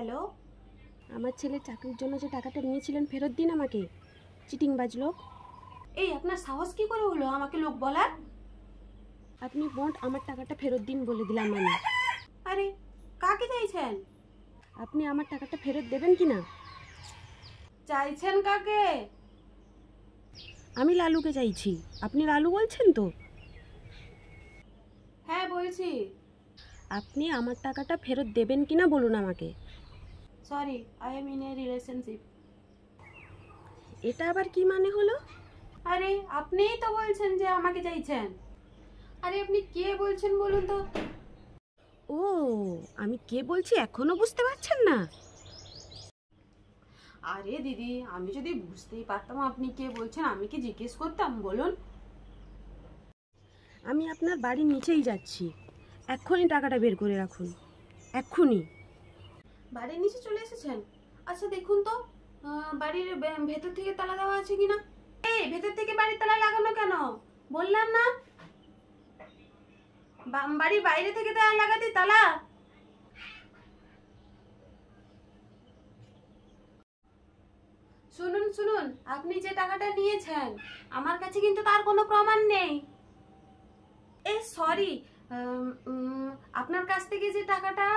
Hello, আমার ছেলের চাকরির জন্য যে টাকাটা নিয়েছিলেন ফেরত দিন আমাকে, চিটিংবাজ লোক। এই আপনার সাহস কি করে হলো আমাকে লোক বলার? আপনি বন্ড আমার টাকাটা ফেরত দিন বলে দিলাম আমি। আরে কাকে চাইছেন? আপনি আমার টাকাটা ফেরত দেবেন কি না? চাইছেন কাকে? আমি লালুকে চাইছি। আপনি লালু বলছেন তো? হ্যাঁ বলছি। আপনি আমার টাকাটা ফেরত দেবেন কিনা বলুন আমাকে। Sorry, I am in a relationship. এটা আবার কি মানে হলো? আরে আপনিই তো বলছেন যে আমাকে চাইছেন। আরে আপনি কে বলছেন বলুন তো? ও, আমি কে বলছি এখনো বুঝতে পারছেন না? আরে দিদি, আমি যদি বুঝতেই পারতাম আপনি কে বলছেন আমি কি জিজ্ঞেস করতাম বলুন? আমি আপনার বাড়ির নিচেই যাচ্ছি, এক্ষুনি টাকাটা বের করে রাখুন, এক্ষুনি। বাড়ির নিচে চলে এসেছেন? আচ্ছা দেখুন তো বাড়ির ভেতর থেকে তালা দেওয়া আছে কিনা। এই ভেতর থেকে বাড়ির তালা লাগানো কেন? বললাম না বাড়ির বাইরে থেকে তালা লাগাতে তালা। শুনুন শুনুন, আপনি যে টাকাটা নিয়েছেন আমার কাছে কিন্তু তার কোনো প্রমাণ নেই। সরি, আপনার কাছ থেকে যে টাকাটা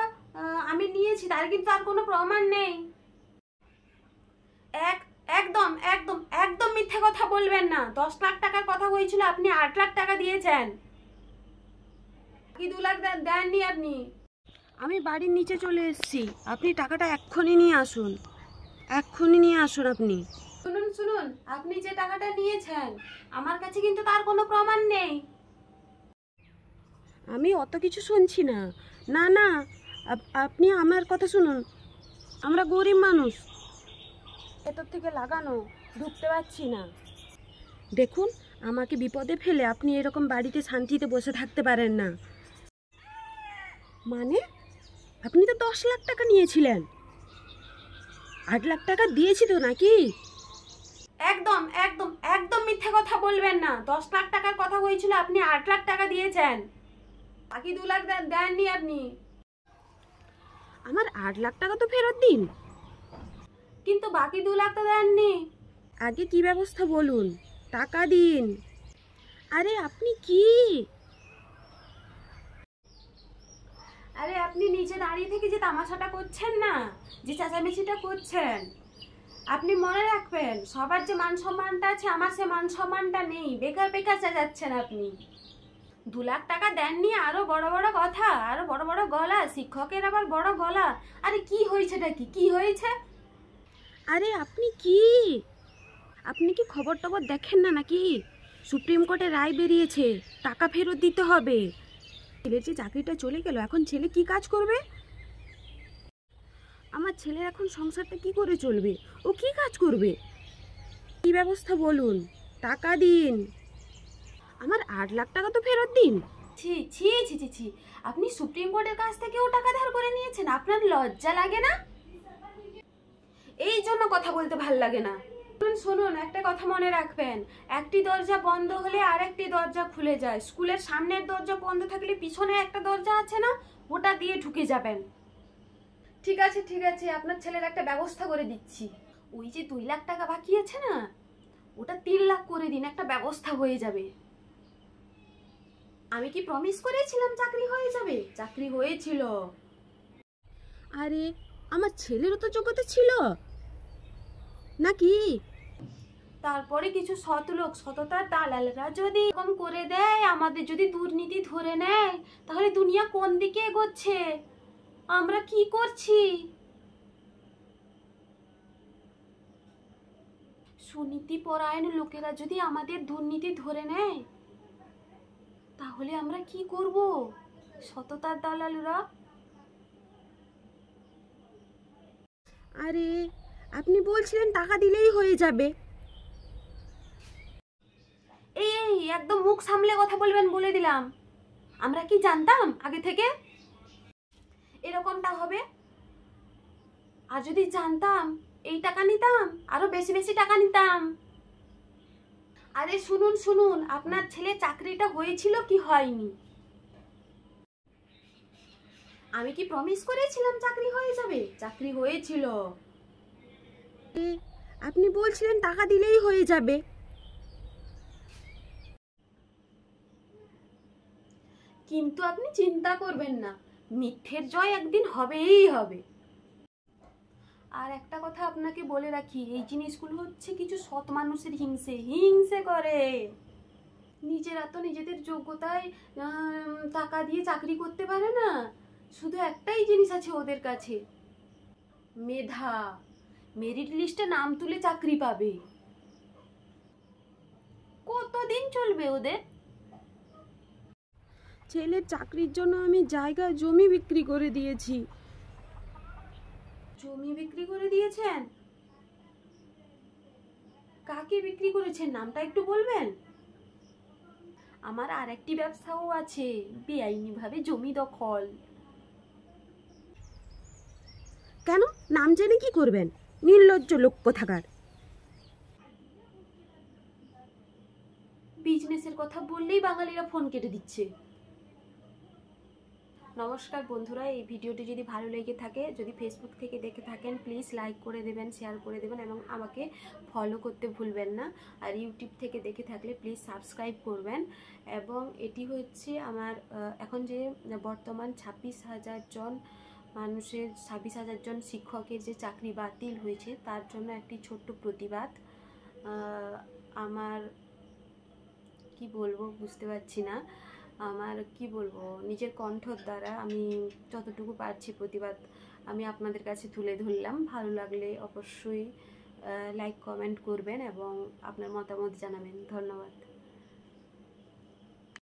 আমি নিয়েছি তার কিন্তু আর কোনো প্রমাণ নেই। একদম একদম একদম মিথ্যে কথা বলবেন না। 10 লাখ টাকার কথা হয়েছিল, আপনি 8 লাখ টাকা দিয়েছেন, কি 2 লাখ দেননি আপনি। আমি বাড়ির নিচে চলে এসেছি, আপনি টাকাটা এক্ষুনি নিয়ে আসুন, এক্ষুনি নিয়ে আসুন আপনি। শুনুন শুনুন, আপনি যে টাকাটা নিয়েছেন আমার কাছে কিন্তু তার কোনো প্রমাণ নেই। আমি অত কিছু শুনছি না। না না, আপনি আমার কথা শুনুন, আমরা গরিব মানুষ, ভেতর থেকে লাগানো, ঢুকতে পারছি না। দেখুন, আমাকে বিপদে ফেলে আপনি এরকম বাড়িতে শান্তিতে বসে থাকতে পারেন না। মানে আপনি তো 10 লাখ টাকা নিয়েছিলেন, 8 লাখ টাকা দিয়েছি তো নাকি? একদম একদম একদম মিথ্যে কথা বলবেন না। 10 লাখ টাকার কথা হয়েছিল, আপনি 8 লাখ টাকা দিয়েছেন, বাকি 2 লাখ দেননি আপনি। আমার 8 লাখ টাকা তো ফেরত দিন, কিন্তু বাকি 2 লাখ তো দেননি। আগে কি ব্যবস্থা বলুন, টাকা দিন। আরে আপনি কি, আরে আপনি নিচে দাঁড়িয়ে থেকে যে তামাশাটা করছেন না, যে চেঁচামেচিটা করছেন, আপনি মনে রাখবেন সবার যে মান সম্মানটা আছে আমার সে মান সম্মানটা নেই। বেকার বেকার চেঁচাচ্ছেন আপনি। 2 লাখ টাকা দেননি, আরো বড় বড় কথা, আরো বড় বড় গলা, শিক্ষকের আবার বড় গলা। আরে কি হয়েছেটা কি, কি হয়েছে? আরে আপনি কি খবর টবর দেখেন না নাকি? সুপ্রিম কোর্টে রায় বেরিয়েছে, টাকা ফেরত দিতে হবে। ছেলের যে চাকরিটা চলে গেল, এখন ছেলে কি কাজ করবে? আমার ছেলের এখন সংসারটা কি করে চলবে? ও কি কাজ করবে? কি ব্যবস্থা বলুন, টাকা দিন। আমার 8 লাখ টাকা তো ফেরত দিন। ছি ছি ছি ছি ছি, আপনি সুপ্রিম কোর্টের কাছ থেকেও টাকা ধার করে নিয়েছেন, আপনার লজ্জা লাগে না? এই জন্য কথা বলতে ভাল লাগে না। শুনুন শুনুন, একটা কথা মনে রাখবেন, একটি দরজা বন্ধ হলে আরেকটি দরজা খুলে যায়। স্কুলের সামনের দরজা বন্ধ থাকলে পিছনে একটা দরজা আছে না, ওটা দিয়ে ঢুকে যাবেন। ঠিক আছে ঠিক আছে, আপনার ছেলের একটা ব্যবস্থা করে দিচ্ছি। ওই যে 2 লাখ টাকা বাকি আছে না, ওটা 3 লাখ করে দিন, একটা ব্যবস্থা হয়ে যাবে। আমি কি প্রমিস করেছিলাম চাকরি হয়ে যাবে? চাকরি হয়েছিল। আরে আমার ছেলেরও তো যোগ্যতা ছিল নাকি? তারপরে কিছু সৎ লোক, সততার দালালরা যদি এরকম করে দেয়, আমাদের যদি দুর্নীতি ধরে নেয়, তাহলে দুনিয়া কোন দিকে এগোচ্ছে, আমরা কি করছি? সুনীতি পরায়ণ লোকেরা যদি আমাদের দুর্নীতি ধরে নেয়, তাহলে আমরা কি করব? সততার দালালরা। আরে আপনি বলছিলেন টাকা দিলেই হয়ে যাবে। এই একদম মুখ সামলে কথা বলবেন বলে দিলাম। আমরা কি জানতাম আগে থেকে এরকমটা হবে? আর যদি জানতাম এই টাকা নিতাম, আরো বেশি বেশি টাকা নিতাম। আরে শুনুন শুনুন, আপনার ছেলে চাকরিটা হয়েছিল কি হয়নি? আমি কি প্রমিস করেছিলাম চাকরি হয়ে যাবে? চাকরি হয়েছিল। আপনি বলছিলেন টাকা দিলেই হয়ে যাবে। কিন্তু আপনি চিন্তা করবেন না, মিথ্যের জয় একদিন হবেই হবে। আর একটা কথা আপনাকে বলে রাখি, এই জিনিসগুলো হচ্ছে কিছু সৎ মানুষের হিংসে হিংসে করে। নিজেরা তো নিজেদের যোগ্যতায় টাকা দিয়ে চাকরি করতে পারে না। শুধু একটাই জিনিস আছে ওদের কাছে, মেধা। মেরিট লিস্টে নাম তুলে চাকরি পাবে। কতদিন চলবে ওদের? ছেলের চাকরির জন্য আমি জায়গা জমি বিক্রি করে দিয়েছি। জমি বিক্রি করে দিয়েছেন? কাকে বিক্রি করেছেন, নামটা একটু বলবেন? আমার আরেকটি ব্যবসাও আছে, বেআইনিভাবে জমি দখল। কেন? নাম জেনে কি করবেন? নির্লজ্জ লোক কোথাকার। বিজনেসের কথা বললেই বাঙালিরা ফোন কেটে দিচ্ছে। নমস্কার বন্ধুরা, এই ভিডিওটি যদি ভালো লেগে থাকে, যদি ফেসবুক থেকে দেখে থাকেন, প্লিজ লাইক করে দেবেন, শেয়ার করে দেবেন এবং আমাকে ফলো করতে ভুলবেন না। আর ইউটিউব থেকে দেখে থাকলে প্লিজ সাবস্ক্রাইব করবেন। এবং এটি হচ্ছে আমার এখন যে বর্তমান 26,000 জন মানুষের, 26,000 জন শিক্ষকের যে চাকরি বাতিল হয়েছে তার জন্য একটি ছোট্ট প্রতিবাদ। আমার কি বলবো বুঝতে পারছি না। আমার কি বলবো, নিজের কণ্ঠর দ্বারা আমি যতটুকু পারছি প্রতিবাদ আমি আপনাদের কাছে তুলে ধরলাম। ভালো লাগলে অবশ্যই লাইক কমেন্ট করবেন এবং আপনার মতামত জানাবেন। ধন্যবাদ।